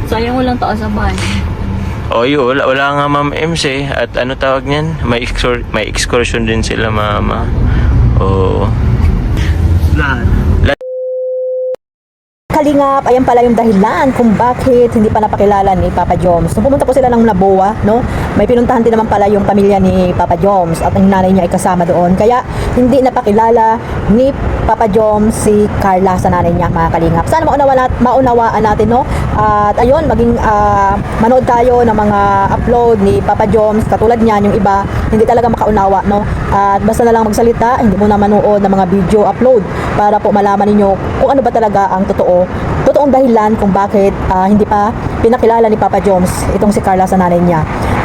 Sayang walang taas sa bahay. O yun, wala nga Ma'am Ems eh. At ano tawag niyan? May excursion din sila mama. O. Lahat. Kalingap, ayan pala yung dahilan kung bakit hindi pa napakilala ni Papa Joms. Nung pumunta po sila ng Laboa, no? May pinuntahan din naman pala yung pamilya ni Papa Joms at ang nanay niya ay kasama doon. Kaya hindi napakilala ni Papa Joms si Carla sa nanay niya, mga kalingap. Sana maunawaan natin, no? At ayun, maging manood tayo ng mga upload ni Papa Joms. Katulad niyan, yung iba, hindi talaga makaunawa, no? At basta na lang magsalita, hindi mo na manood ng mga video upload para po malaman ninyo kung ano ba talaga ang totoong dahilan kung bakit hindi pa pinakilala ni Papa Joms itong si Carla sa nanay niya.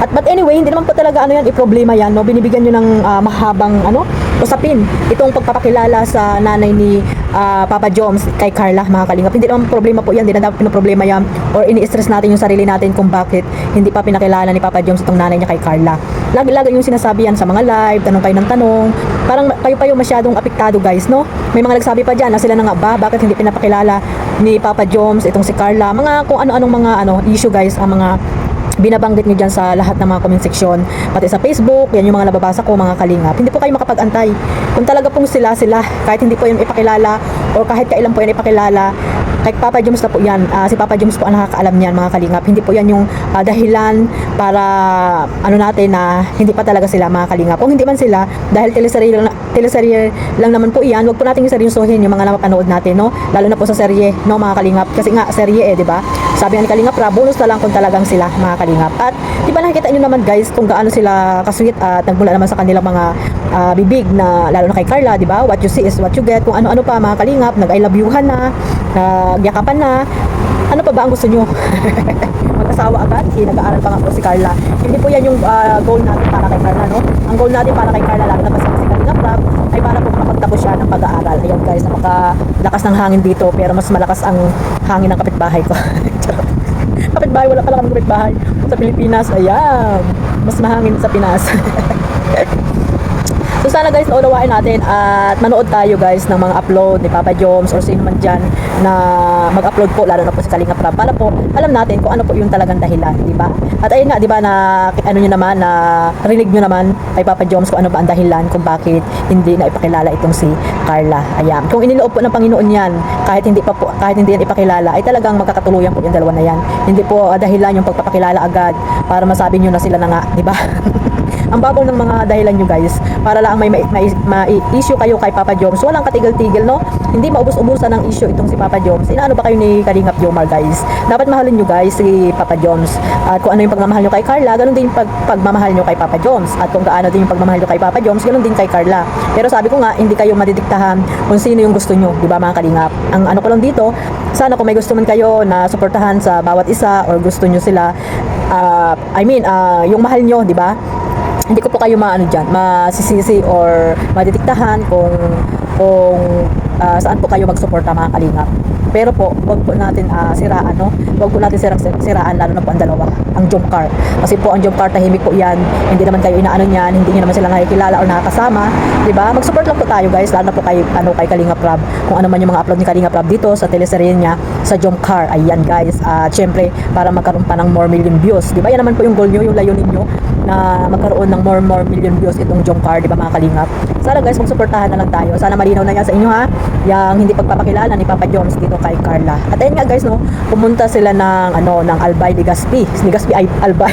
But anyway, hindi naman po talaga problema yan, no? Binibigyan nyo ng mahabang usapin itong pagpapakilala sa nanay ni Papa Joms kay Carla, mga kalingap. Hindi naman problema po yan, hindi na dapat pinoproblema yan or ini-stress natin yung sarili natin kung bakit hindi pa pinakilala ni Papa Joms itong nanay niya kay Carla. Lagi-lagi yung sinasabi yan sa mga live, tanong kayo ng tanong, parang kayo pa yung masyadong apektado, guys, no? May mga nagsabi pa dyan na sila na nga ba, bakit hindi pinapakilala ni Papa Joms itong si Carla, mga kung ano-anong mga issue, guys, ang mga binabanggit nyo dyan sa lahat ng mga comment section, pati sa Facebook, yan yung mga nababasa ko, mga kalingap. Hindi po kayo makapag-antay. Kung talaga pong sila, kahit hindi po yan ipakilala or kahit kailan po yan ipakilala, kay Papa Joms na po yan. Si Papa Joms po ang nakakaalam niyan, mga kalingap. Hindi po yan yung dahilan para natin na hindi pa talaga sila, mga kalingap. Kung hindi man sila, dahil teleserye lang naman po yan, wag po natin seryosohin yung mga napanood natin, no? Lalo na po sa serye, no, mga kalingap. Kasi nga, serye di ba? Sabi nga ni Kalingap, bonus na lang kung talagang sila, mga kalingap. At di ba nakikita nyo naman, guys, kung gaano sila kasweet at nagmula naman sa kanilang mga bibig na, lalo na kay Carla, di ba? What you see is what you get. Kung ano-ano pa, mga kalingap, nag-I love you-han na, nagyakapan na. Ano pa ba ang gusto nyo? Mag-asawa agad? Nag-aaral pa nga po si Carla. Hindi po yan yung goal natin para kay Carla, no? Ang goal natin para kay Carla, lalo na kasi si Kalingap Rob, ay para po makapagtapos siya ng pag-aaral. Ayan, guys, napakalakas ng hangin dito, pero mas malakas ang hangin ng kapitbahay ko. Kapitbahay, wala pala kami kapitbahay sa Pilipinas. Ayan, mas mahangin sa Pinas. So sana, guys, naunawain natin at manood tayo, guys, ng mga upload ni Papa Joms or sino man dyan na mag-upload po, lalo na po si Kalingap Rob, para po alam natin kung ano po yung talagang dahilan, di ba? At ayun nga, di ba, na nyo naman, na rinig nyo naman kay Papa Joms kung ano ba ang dahilan kung bakit hindi na ipakilala itong si Carla. Ayan, kung iniloob po ng Panginoon yan, kahit hindi yan ipakilala, ay talagang magkakatuluyan po yung dalawa na yan. Hindi po dahilan yung pagpapakilala agad para masabi nyo na sila na nga, di ba? Ang babaw ng mga dahilan nyo, guys, para lang may issue kayo kay Papa Joms. Walang katigil-tigil, no? Hindi maubos-ubusan ng issue itong si Papa Joms. Inaano ba kayo ni Kalingap Jomar, guys? Dapat mahalin nyo, guys, si Papa Joms. At kung ano yung pagmamahal nyo kay Carla, ganun din yung pagmamahal nyo kay Papa Joms. At kung gaano din yung pagmamahal nyo kay Papa Joms, ganun din kay Carla. Pero sabi ko nga, hindi kayo madidiktahan kung sino yung gusto nyo, di ba, mga Kalingap? Ang ano ko lang dito, sana kung may gusto man kayo na suportahan sa bawat isa or gusto nyo sila, yung mahal nyo, di ba? Hindi ko po kayo masisisi or madidiktahan kung saan po kayo magsuporta, mga Kalingap. Pero po, wag po natin siraan, no? Wag po natin siraan, lalo na po ang dalawa, ang jump car. Kasi po ang jump car, tahimik po yan. Hindi naman kayo inaano niyan, hindi niyo naman sila nakikilala o nakakasama, di ba? Mag-support lang po tayo, guys, lalo na po kay Kalingap Rob. Kung ano man yung mga upload ni Kalingap Rob dito sa teleserye niya sa jump car. Ayan, guys. Syempre, para magkaroon pa ng more million views, di ba? Yan naman po yung goal niyo, yung layunin niyo na magkaroon ng more million views itong jump car, di ba, mga Kalingap? Sana, guys, magsuportahan na lang tayo. Sana malinaw na yan sa inyo, ha? Yang hindi pagpapakilala ni Papa Joms dito kay Carla. At ayun nga, guys, no, pumunta sila ng Albay Legazpi ay Albay.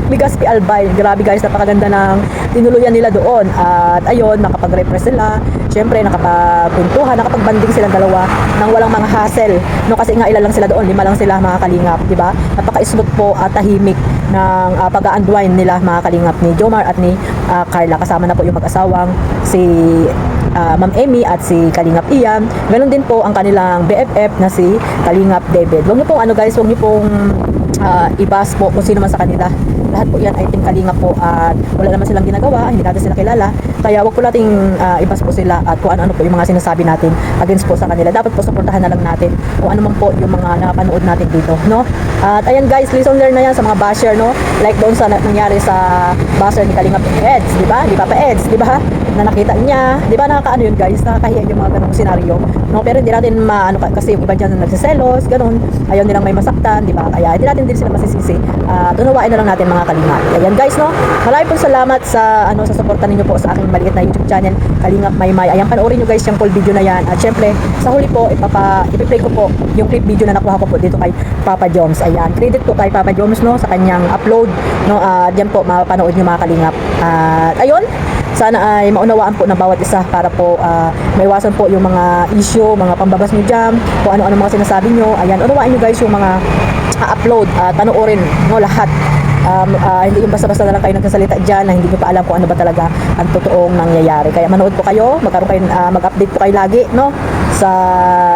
Legazpi Albay. Grabe, guys, napakaganda ng tinuluyan nila doon. At ayun, nakapag-repress sila. Syempre, nakapagpuntuhan, nakapagbanding silang dalawa nang walang mga hassle. No, kasi nga ilan lang sila doon, 5 lang sila, mga Kalingap, di ba? Napaka-smooth po at tahimik ng pag-unwind nila, mga Kalingap, ni Jomar at ni Carla. Kasama na po yung mag-asawang si Ma'am Emmy at si Kalingap Ian. Ganon din po ang kanilang BFF na si Kalingap David. Huwag niyo pong huwag niyo pong ibas po kung sino man sa kanila. Lahat po yan ay team Kalingap po at wala naman silang ginagawa, hindi natin sila kilala. Kaya wag po nating ibas po sila at kung ano-ano po yung mga sinasabi natin against po sa kanila. Dapat po suportahan na lang natin kung ano man po yung mga napanood natin dito, no? At ayan, guys, lesson learn na yan sa mga basher, no? Like doon sa nangyari sa basher ni Kalingap Eds, di ba? Di ba pa Eds, di ba? na nakita niya. Di ba nakakaano yun guys, nakakahiya yung mga ganong senaryo. No? Pero hindi natin maano kasi yung iba dyan na nagsiselos, ganon. Ayaw nilang may masaktan, di ba? Kaya hindi natin din sila masisisi. Tunawain na lang natin mga Kalingap. Ayan guys, no? Maraming po salamat sa sa suporta ninyo po sa aking maliit na YouTube channel, Kalingap Maymay. Ayan, panoorin nyo guys yung full video na yan. At syempre, sa huli po, ipiplay ko po yung clip video na nakuha ko po dito kay Papa Joms. Ayan, credit po kay Papa Joms, no, sa kanyang upload, no. Diyan po mapanood nyo mga Kalingap. At ayun, sana ay maunawaan po ng bawat isa para po maiwasan po yung mga issue, mga pambabas nyo dyan, kung ano-ano mga sinasabi nyo. Ayan, unawain nyo guys yung mga upload, panoorin no lahat. Hindi yung basta-basta na lang kayo nagsasalita dyan na hindi nyo pa alam kung ano ba talaga ang totoong nangyayari. Kaya manood po kayo, mag-update po kayo lagi, no, sa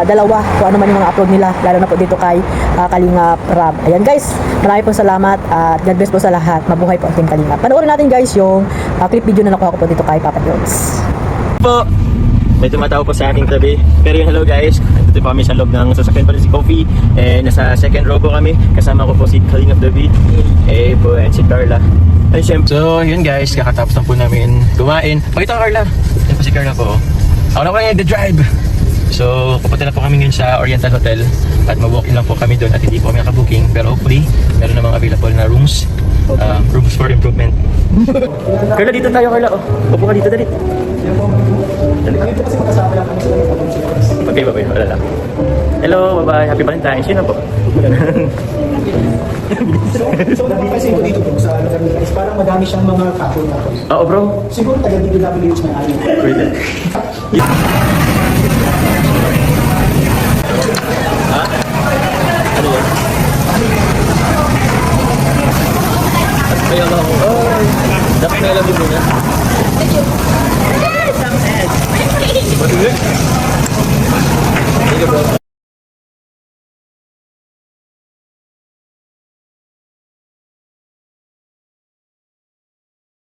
dalawa kung ano man yung mga upload nila, lalo na po dito kay Kalingap Rab. Ayan guys, marami pong salamat at God bless po sa lahat. Mabuhay po ang Team Kalingap. Panoorin natin guys yung clip video na nakuha ko po dito kay Papa Jones. Po, may tumatawa po sa aking tabi. Pero yung hello guys, dito po kami sa loob ng sasakyan pa rin si Kofi. Nasa second row po kami. Kasama ko po si Kalingap David, po at si Carla. Ay, syempre. So yun guys, kakatapos na po namin kumain. Pakita ko Carla. Yan po si Carla po. Ako na po yung the-drive. So pupunta na po kami ngayon sa Oriental Hotel. At mag-walk-in lang po kami doon at hindi po kami nakabooking. Pero hopefully, meron namang available na rooms. Rooms for improvement. Carla, dito tayo Carla. Upo ka dito, dali. Okay, bye-bye. Wala lang. Hello, bye-bye. Happy Valentine's. Yun na po. So kasi ko dito bro sa lugar nila is parang madami siyang mga couple. Oo, bro. Siguro taga DPWH na ayun. Pwede. Ha? Ano yun? Kaya lang ako. Dapat na alam din muna. Matulog?